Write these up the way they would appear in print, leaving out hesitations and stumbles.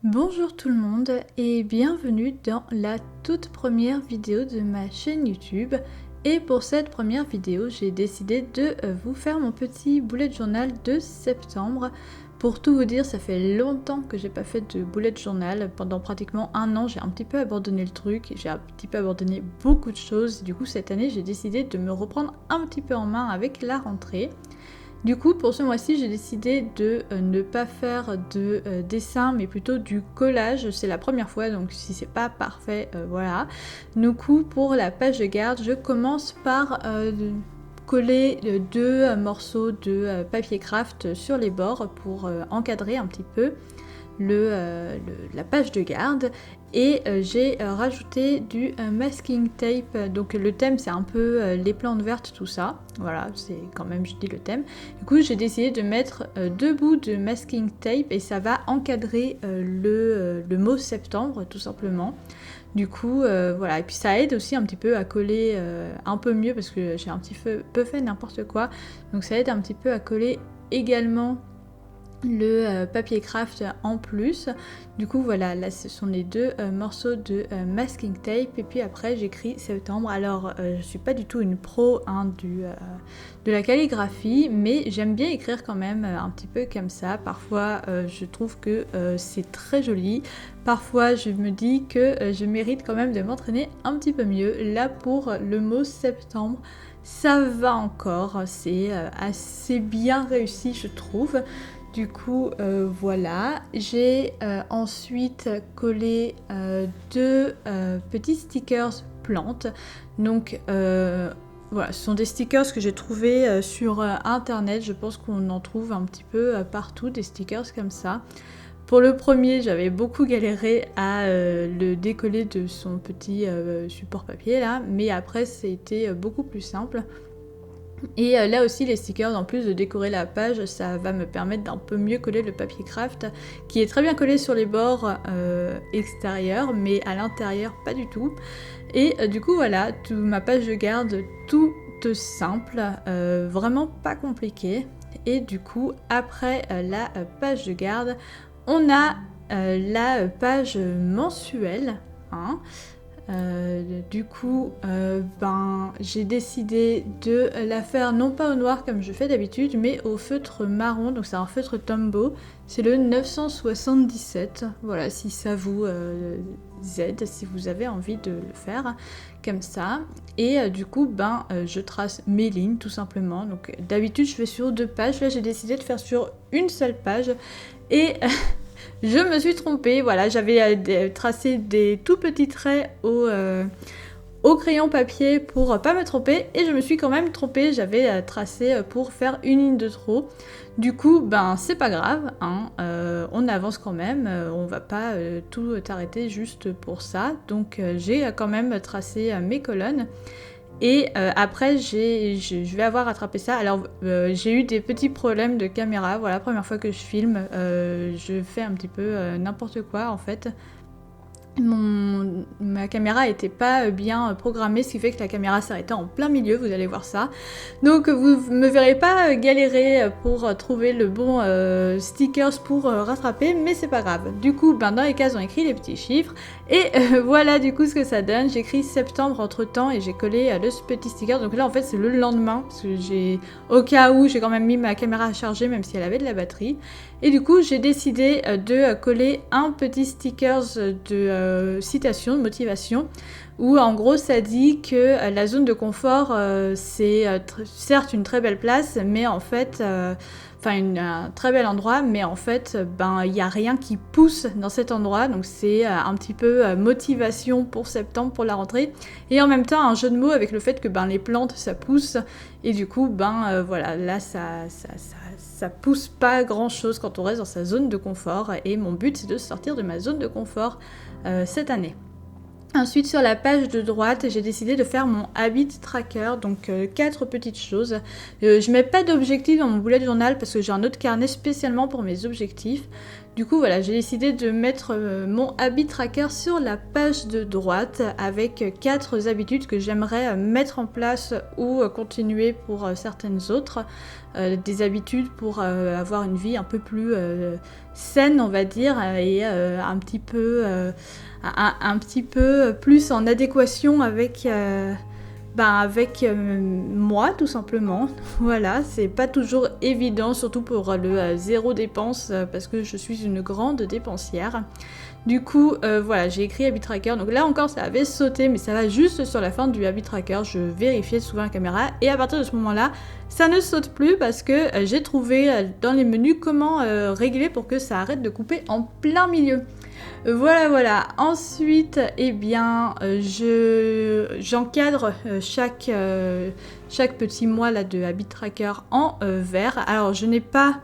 Bonjour tout le monde et bienvenue dans la toute première vidéo de ma chaîne YouTube. Et pour cette première vidéo, j'ai décidé de vous faire mon petit bullet journal de septembre. Pour tout vous dire, ça fait longtemps que j'ai pas fait de bullet journal. Pendant pratiquement un an, j'ai un petit peu abandonné le truc. J'ai un petit peu abandonné beaucoup de choses. Du coup, cette année, j'ai décidé de me reprendre un petit peu en main avec la rentrée. Du coup, pour ce mois-ci, j'ai décidé de ne pas faire de dessin, mais plutôt du collage. C'est la première fois, donc si c'est pas parfait, voilà. Du coup, pour la page de garde, je commence par coller deux morceaux de papier craft sur les bords pour encadrer un petit peu la page de garde. Et j'ai rajouté du masking tape, donc le thème c'est un peu les plantes vertes, tout ça, voilà, c'est quand même, je dis le thème. Du coup j'ai décidé de mettre deux bouts de masking tape et ça va encadrer le mot septembre tout simplement. Du coup voilà, et puis ça aide aussi un petit peu à coller un peu mieux parce que j'ai un petit peu fait n'importe quoi, donc ça aide un petit peu à coller également le papier craft en plus. Du coup voilà, là ce sont les deux morceaux de masking tape et puis après j'écris septembre. Alors je suis pas du tout une pro de la calligraphie, mais j'aime bien écrire quand même un petit peu comme ça. Parfois je trouve que c'est très joli, parfois je me dis que je mérite quand même de m'entraîner un petit peu mieux. Là pour le mot septembre, ça va encore, c'est assez bien réussi je trouve. Du coup, voilà. J'ai ensuite collé deux petits stickers plantes. Donc, voilà, ce sont des stickers que j'ai trouvés sur internet. Je pense qu'on en trouve un petit peu partout, des stickers comme ça. Pour le premier, j'avais beaucoup galéré à le décoller de son petit support papier là, mais après, c'était beaucoup plus simple. Et là aussi les stickers, en plus de décorer la page, ça va me permettre d'un peu mieux coller le papier craft qui est très bien collé sur les bords extérieurs mais à l'intérieur pas du tout. Et du coup voilà, ma page de garde toute simple, vraiment pas compliquée. Et du coup après la page de garde, on a la page mensuelle, hein. Du coup, j'ai décidé de la faire non pas au noir comme je fais d'habitude, mais au feutre marron, donc c'est un feutre Tombow, c'est le 977, voilà, si ça vous aide, si vous avez envie de le faire comme ça. Et du coup, je trace mes lignes tout simplement, donc d'habitude je fais sur 2 pages, là j'ai décidé de faire sur une seule page, et je me suis trompée, voilà, j'avais tracé des tout petits traits au crayon papier pour pas me tromper et je me suis quand même trompée, j'avais tracé pour faire une ligne de trop. Du coup, c'est pas grave, hein, on avance quand même, on va pas tout arrêter juste pour ça. Donc j'ai quand même tracé mes colonnes. Et après, je vais avoir rattrapé ça. Alors, j'ai eu des petits problèmes de caméra. Voilà, la première fois que je filme, je fais un petit peu n'importe quoi en fait. Ma caméra était pas bien programmée, ce qui fait que la caméra s'arrêtait en plein milieu, vous allez voir ça. Donc vous me verrez pas galérer pour trouver le bon stickers pour rattraper, mais c'est pas grave. Du coup, dans les cases on écrit les petits chiffres, et voilà du coup ce que ça donne. J'écris septembre entre temps et j'ai collé le petit sticker. Donc là en fait c'est le lendemain, parce que au cas où j'ai quand même mis ma caméra à charger même si elle avait de la batterie. Et du coup, j'ai décidé de coller un petit sticker de citation, de motivation, où en gros ça dit que la zone de confort c'est certes une très belle place, mais en fait, un très bel endroit, mais en fait, il n'y a rien qui pousse dans cet endroit, donc c'est un petit peu motivation pour septembre, pour la rentrée, et en même temps un jeu de mots avec le fait que les plantes ça pousse, et du coup, voilà, là ça pousse pas grand chose quand on reste dans sa zone de confort, et mon but c'est de sortir de ma zone de confort cette année. Ensuite, sur la page de droite, j'ai décidé de faire mon habit tracker, donc 4 petites choses. Je mets pas d'objectifs dans mon bullet journal parce que j'ai un autre carnet spécialement pour mes objectifs. Du coup voilà, j'ai décidé de mettre mon habit tracker sur la page de droite avec 4 habitudes que j'aimerais mettre en place ou continuer pour certaines autres. Des habitudes pour avoir une vie un peu plus saine, on va dire, et un petit peu plus en adéquation avec moi tout simplement. Voilà, c'est pas toujours évident, surtout pour le zéro dépense, parce que je suis une grande dépensière. Du coup, voilà, j'ai écrit Habit Tracker. Donc là encore, ça avait sauté, mais ça va juste sur la fin du Habit Tracker. Je vérifiais souvent la caméra. Et à partir de ce moment-là, ça ne saute plus parce que j'ai trouvé dans les menus comment régler pour que ça arrête de couper en plein milieu. Voilà. Ensuite, eh bien, j'encadre chaque petit mois là, de Habit Tracker en vert. Alors, je n'ai pas...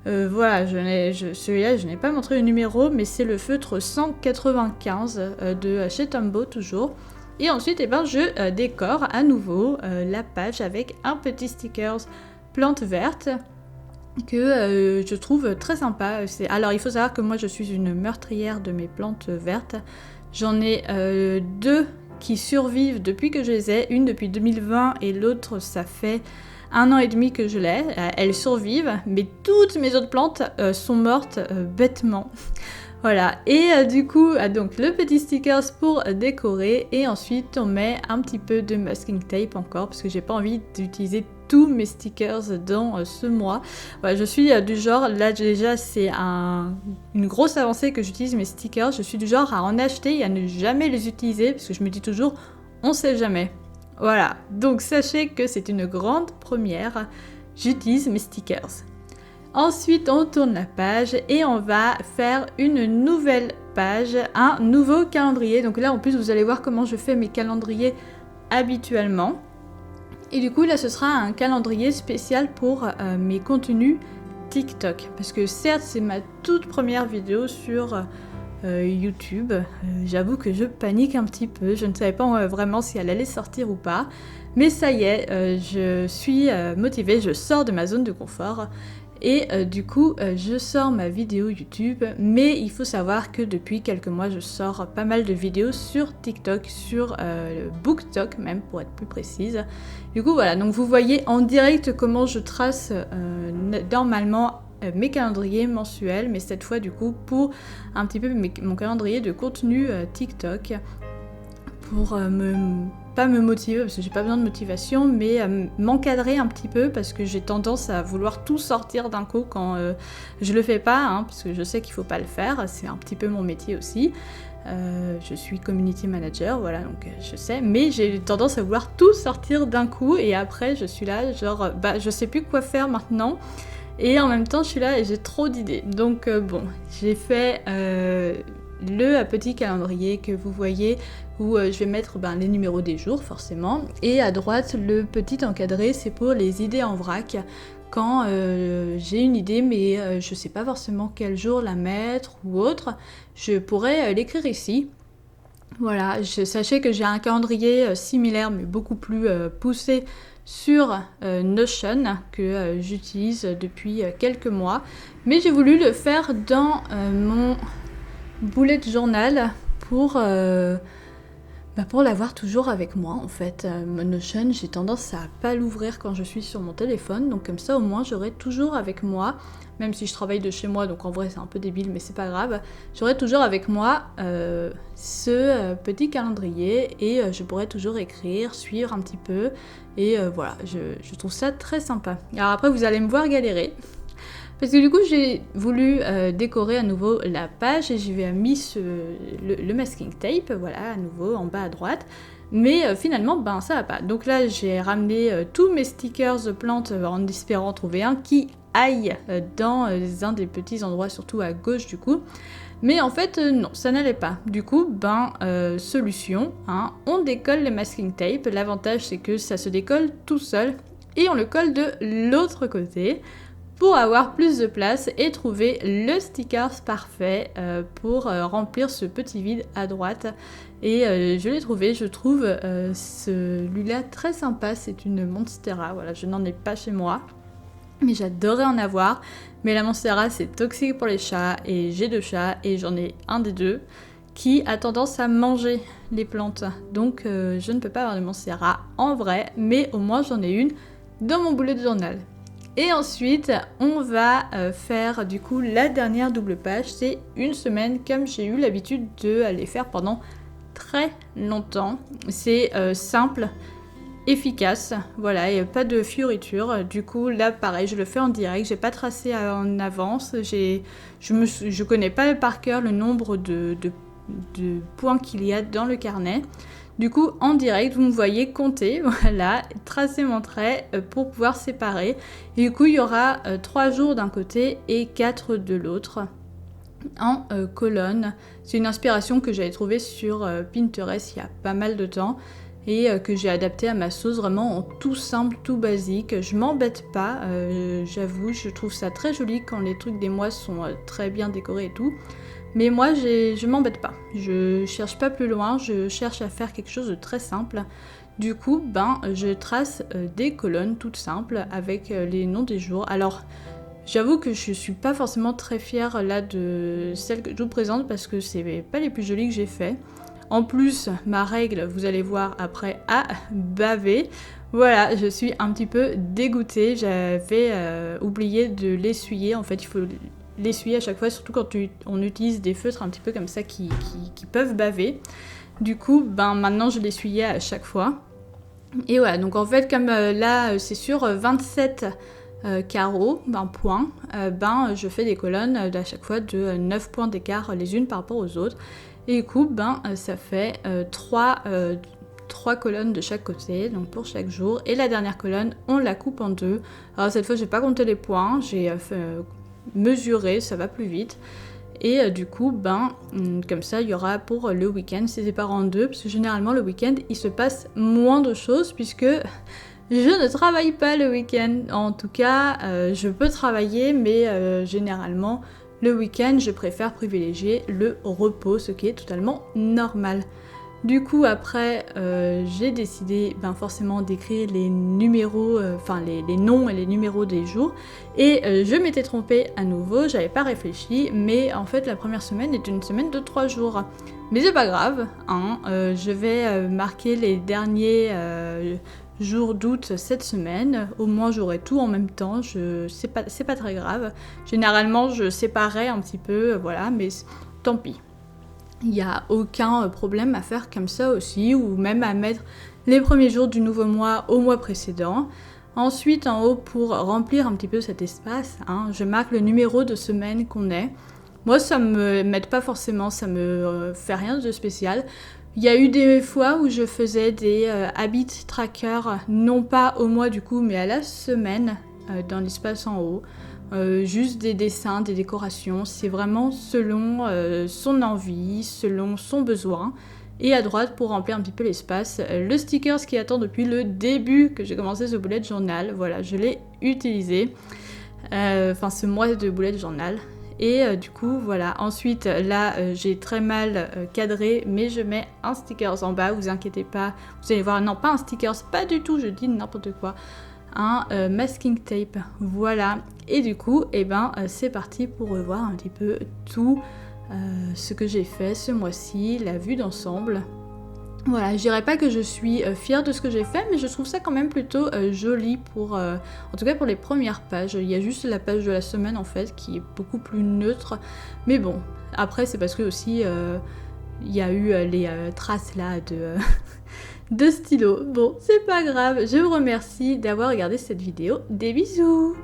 celui-là, je n'ai pas montré le numéro, mais c'est le feutre 195 de chez Tombow, toujours. Et ensuite, eh ben, je décore à nouveau la page avec un petit sticker plante verte que je trouve très sympa. Alors, il faut savoir que moi, je suis une meurtrière de mes plantes vertes. J'en ai 2 qui survivent depuis que je les ai. Une depuis 2020 et l'autre, ça fait 1 an et demi que je l'ai. Elles survivent, mais toutes mes autres plantes sont mortes bêtement. Voilà, et du coup, donc le petit stickers pour décorer, et ensuite on met un petit peu de masking tape encore, parce que j'ai pas envie d'utiliser tous mes stickers dans ce mois. Voilà, je suis du genre, là déjà c'est une grosse avancée que j'utilise mes stickers, je suis du genre à en acheter et à ne jamais les utiliser, parce que je me dis toujours, on sait jamais. Voilà, donc sachez que c'est une grande première, j'utilise mes stickers. Ensuite, on tourne la page et on va faire une nouvelle page, un nouveau calendrier. Donc là, en plus, vous allez voir comment je fais mes calendriers habituellement. Et du coup, là, ce sera un calendrier spécial pour mes contenus TikTok. Parce que certes, c'est ma toute première vidéo sur YouTube. J'avoue que je panique un petit peu. Je ne savais pas vraiment si elle allait sortir ou pas. Mais ça y est, je suis motivée. Je sors de ma zone de confort. Et du coup, je sors ma vidéo YouTube, mais il faut savoir que depuis quelques mois, je sors pas mal de vidéos sur TikTok, sur BookTok même, pour être plus précise. Du coup, voilà, donc vous voyez en direct comment je trace normalement mes calendriers mensuels, mais cette fois, du coup, pour un petit peu mon calendrier de contenu TikTok, pour pas me motiver parce que j'ai pas besoin de motivation, mais m'encadrer un petit peu parce que j'ai tendance à vouloir tout sortir d'un coup quand je le fais pas, hein, parce que je sais qu'il faut pas le faire, c'est un petit peu mon métier aussi. Je suis community manager, voilà, donc je sais, mais j'ai tendance à vouloir tout sortir d'un coup et après je suis là, genre, je sais plus quoi faire maintenant. Et en même temps, je suis là et j'ai trop d'idées. Donc bon, j'ai fait le petit calendrier que vous voyez où je vais mettre les numéros des jours forcément. Et à droite, le petit encadré, c'est pour les idées en vrac. Quand j'ai une idée mais je sais pas forcément quel jour la mettre ou autre, je pourrais l'écrire ici. Voilà, sachez que j'ai un calendrier similaire mais beaucoup plus poussé sur Notion que j'utilise depuis quelques mois. Mais j'ai voulu le faire dans mon bullet journal pour l'avoir toujours avec moi en fait. Notion, j'ai tendance à pas l'ouvrir quand je suis sur mon téléphone, donc comme ça au moins j'aurai toujours avec moi, même si je travaille de chez moi, donc en vrai c'est un peu débile mais c'est pas grave, j'aurai toujours avec moi ce petit calendrier et je pourrai toujours écrire, suivre un petit peu et voilà, je trouve ça très sympa. Alors après vous allez me voir galérer, parce que du coup j'ai voulu décorer à nouveau la page et j'y vais mis le masking tape, voilà, à nouveau en bas à droite. Mais finalement, ça va pas. Donc là, j'ai ramené tous mes stickers de plantes en espérant trouver un qui aille dans un des petits endroits, surtout à gauche du coup. Mais en fait, non, ça n'allait pas. Du coup, solution, hein, on décolle le masking tape. L'avantage, c'est que ça se décolle tout seul et on le colle de l'autre côté pour avoir plus de place et trouver le sticker parfait pour remplir ce petit vide à droite. Et je l'ai trouvé, je trouve celui-là très sympa, c'est une Monstera, voilà, je n'en ai pas chez moi. mais j'adorais en avoir. Mais la Monstera c'est toxique pour les chats et j'ai 2 chats et j'en ai un des 2 qui a tendance à manger les plantes. Donc je ne peux pas avoir de Monstera en vrai, mais au moins j'en ai une dans mon bullet journal. Et ensuite, on va faire du coup la dernière double page, c'est une semaine comme j'ai eu l'habitude de les faire pendant très longtemps. C'est simple, efficace, voilà, et pas de fioritures. Du coup, là pareil, je le fais en direct, j'ai pas tracé en avance, je connais pas par cœur le nombre de points qu'il y a dans le carnet. Du coup, en direct, vous me voyez compter, voilà, tracer mon trait pour pouvoir séparer. Et du coup, il y aura 3 jours d'un côté et 4 de l'autre en colonne. C'est une inspiration que j'avais trouvée sur Pinterest il y a pas mal de temps et que j'ai adapté à ma sauce, vraiment en tout simple, tout basique. Je m'embête pas, j'avoue, je trouve ça très joli quand les trucs des mois sont très bien décorés et tout. Mais moi, je m'embête pas. Je cherche pas plus loin, je cherche à faire quelque chose de très simple. Du coup, je trace des colonnes toutes simples avec les noms des jours. Alors, j'avoue que je suis pas forcément très fière là de celles que je vous présente parce que c'est pas les plus jolies que j'ai fait. En plus, ma règle, vous allez voir après, a bavé. Voilà, je suis un petit peu dégoûtée. J'avais oublié de l'essuyer. En fait, il faut l'essuyer à chaque fois, surtout quand on utilise des feutres un petit peu comme ça qui peuvent baver. Du coup, maintenant je l'essuyais à chaque fois. Et voilà, donc en fait, comme là c'est sur 27 carreaux, points, je fais des colonnes à chaque fois de 9 points d'écart les unes par rapport aux autres. Et du coup, ça fait 3 colonnes de chaque côté, donc pour chaque jour. Et la dernière colonne, on la coupe en 2. Alors cette fois, j'ai pas compté les points, j'ai mesuré, ça va plus vite. Et du coup, comme ça, il y aura pour le week-end, c'est séparé en 2, parce que généralement, le week-end, il se passe moins de choses, puisque je ne travaille pas le week-end. En tout cas, je peux travailler, mais généralement, le week-end, je préfère privilégier le repos, ce qui est totalement normal. Du coup, après, j'ai décidé forcément d'écrire les numéros, les noms et les numéros des jours. Et je m'étais trompée à nouveau, j'avais pas réfléchi, mais en fait, la première semaine est une semaine de 3 jours. Mais c'est pas grave, hein, je vais marquer les derniers jours d'août cette semaine. Au moins, j'aurai tout en même temps, c'est pas très grave. Généralement, je séparais un petit peu, voilà, mais tant pis. Il n'y a aucun problème à faire comme ça aussi, ou même à mettre les premiers jours du nouveau mois au mois précédent. Ensuite, en haut, pour remplir un petit peu cet espace, je marque le numéro de semaine qu'on est. Moi, ça me m'aide pas forcément, ça me fait rien de spécial. Il y a eu des fois où je faisais des habit trackers, non pas au mois du coup, mais à la semaine, dans l'espace en haut. Juste des dessins, des décorations, c'est vraiment selon son envie, selon son besoin. Et à droite, pour remplir un petit peu l'espace, le sticker qui attend depuis le début que j'ai commencé ce bullet journal. Voilà, je l'ai utilisé, ce mois de bullet journal. Et du coup, voilà. Ensuite, là, j'ai très mal cadré, mais je mets un sticker en bas, vous inquiétez pas. Vous allez voir, non, pas un sticker, pas du tout, je dis n'importe quoi. Un masking tape, voilà. Et du coup, c'est parti pour revoir un petit peu tout ce que j'ai fait ce mois-ci, la vue d'ensemble. Voilà, je dirais pas que je suis fière de ce que j'ai fait, mais je trouve ça quand même plutôt joli en tout cas pour les premières pages. Il y a juste la page de la semaine en fait qui est beaucoup plus neutre. Mais bon, après c'est parce que aussi il y a eu les traces là de stylo. Bon, c'est pas grave, je vous remercie d'avoir regardé cette vidéo. Des bisous!